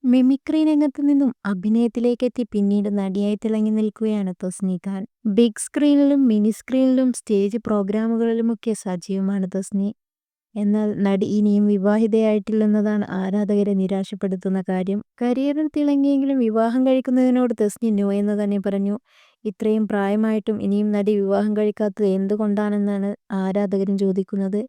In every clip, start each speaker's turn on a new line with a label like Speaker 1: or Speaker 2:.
Speaker 1: Mimicry രംഗത്ത് നിന്നും അഭിനയത്തിലേക്കെത്തി പിന്നീട് നടിയായി തിളങ്ങി നിൽക്കുകയാണ് തസ്നി ഖാൻ. ബിഗ് സ്ക്രീനിലും മിനി സ്ക്രീനിലും സ്റ്റേജ് പ്രോഗ്രാമുകളിലുമൊക്കെ സജീവമാണ് തസ്നി. എന്നാൽ നടി ഇനിയും വിവാഹിതയായിട്ടില്ലെന്നതാണ് ആരാധകരെ നിരാശപ്പെടുത്തുന്ന കാര്യം. കരിയറിൽ തിളങ്ങിയെങ്കിലും വിവാഹം കഴിക്കുന്നതിനോട് തസ്നി നോ എന്ന് തന്നെ പറഞ്ഞു. ഇത്രയും പ്രായമായിട്ടും ഇനിയും നടി വിവാഹം കഴിക്കാത്തത് എന്തുകൊണ്ടാണെന്നാണ് ആരാധകരും ചോദിക്കുന്നത്.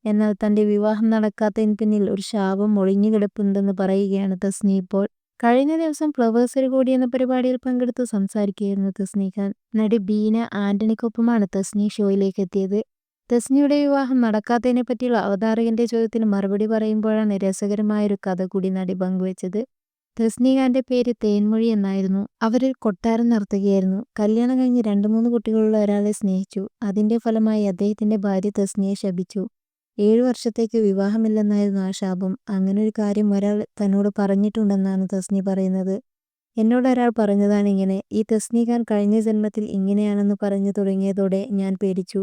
Speaker 1: എന്നാൽ തന്റെ വിവാഹം നടക്കാത്തതിന് പിന്നിൽ ഒരു ശാപം ഒളിഞ്ഞു കിടപ്പുണ്ടെന്ന് പറയുകയാണ് തസ്നി ഇപ്പോൾ. കഴിഞ്ഞ ദിവസം ഫ്ലവേഴ്സ് ഒരു കോടി എന്ന പരിപാടിയിൽ പങ്കെടുത്ത് സംസാരിക്കുകയായിരുന്നു തസ്നി ഖാൻ. നടി ബീന ആന്റണിക്കൊപ്പമാണ് തസ്നി ഷോയിലേക്ക് എത്തിയത്. തസ്നിയുടെ വിവാഹം നടക്കാത്തതിനെ പറ്റിയുള്ള അവതാരകന്റെ ചോദ്യത്തിന് മറുപടി പറയുമ്പോഴാണ് രസകരമായൊരു കഥ കൂടി നടി പങ്കുവച്ചത്. തസ്നി ഖാന്റെ പേര് തേൻമൊഴി എന്നായിരുന്നു. അവരൊരു കൊട്ടാരം നർത്തകിയായിരുന്നു. കല്യാണം കഴിഞ്ഞ് 2-3 കുട്ടികളുള്ള ഒരാളെ സ്നേഹിച്ചു. അതിന്റെ ഫലമായി അദ്ദേഹത്തിന്റെ ഭാര്യ തസ്നിയെ ശപിച്ചു. 7 വർഷത്തേക്ക് വിവാഹമില്ലെന്നായിരുന്നു ആ ശാപം. അങ്ങനൊരു കാര്യം ഒരാൾ തന്നോട് പറഞ്ഞിട്ടുണ്ടെന്നാണ് തസ്നി പറയുന്നത്. എന്നോടൊരാൾ പറഞ്ഞതാണിങ്ങനെ. ഈ തസ്നി ഖാൻ കഴിഞ്ഞ ജന്മത്തിൽ ഇങ്ങനെയാണെന്ന് പറഞ്ഞു തുടങ്ങിയതോടെ ഞാൻ പേടിച്ചു.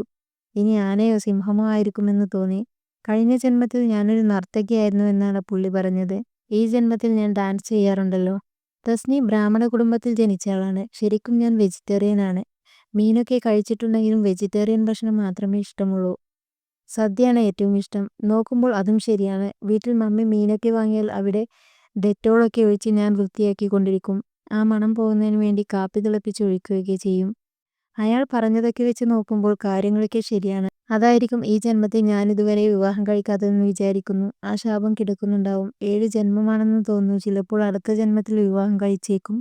Speaker 1: ഇനി ആനയോ സിംഹമോ ആയിരിക്കുമെന്ന് തോന്നി. കഴിഞ്ഞ ജന്മത്തിൽ ഞാനൊരു നർത്തകിയായിരുന്നു എന്നാണ് പുള്ളി പറഞ്ഞത്. ഈ ജന്മത്തിൽ ഞാൻ ഡാൻസ് ചെയ്യാറുണ്ടല്ലോ. തസ്നി ബ്രാഹ്മണ കുടുംബത്തിൽ ജനിച്ചയാളാണ്. ശരിക്കും ഞാൻ വെജിറ്റേറിയനാണ്. മീനൊക്കെ കഴിച്ചിട്ടുണ്ടെങ്കിലും വെജിറ്റേറിയൻ ഭക്ഷണം മാത്രമേ ഇഷ്ടമുള്ളൂ. സദ്യയാണ് ഏറ്റവും ഇഷ്ടം. നോക്കുമ്പോൾ അതും ശരിയാണ്. വീട്ടിൽ മമ്മി മീനൊക്കെ വാങ്ങിയാൽ അവിടെ ഡെറ്റോളൊക്കെ ഒഴിച്ച് ഞാൻ വൃത്തിയാക്കിക്കൊണ്ടിരിക്കും. ആ മണം പോകുന്നതിന് വേണ്ടി കാപ്പി തിളപ്പിച്ച് ഒഴിക്കുകയൊക്കെ ചെയ്യും. അയാൾ പറഞ്ഞതൊക്കെ വെച്ച് നോക്കുമ്പോൾ കാര്യങ്ങളൊക്കെ ശരിയാണ്. അതായിരിക്കും ഈ ജന്മത്തിൽ ഞാനിതുവരെ വിവാഹം കഴിക്കാത്തതെന്ന് വിചാരിക്കുന്നു. ആ ശാപം കിടക്കുന്നുണ്ടാവും. 7 ജന്മമാണെന്ന് തോന്നുന്നു. ചിലപ്പോൾ അടുത്ത ജന്മത്തിൽ വിവാഹം കഴിച്ചേക്കും.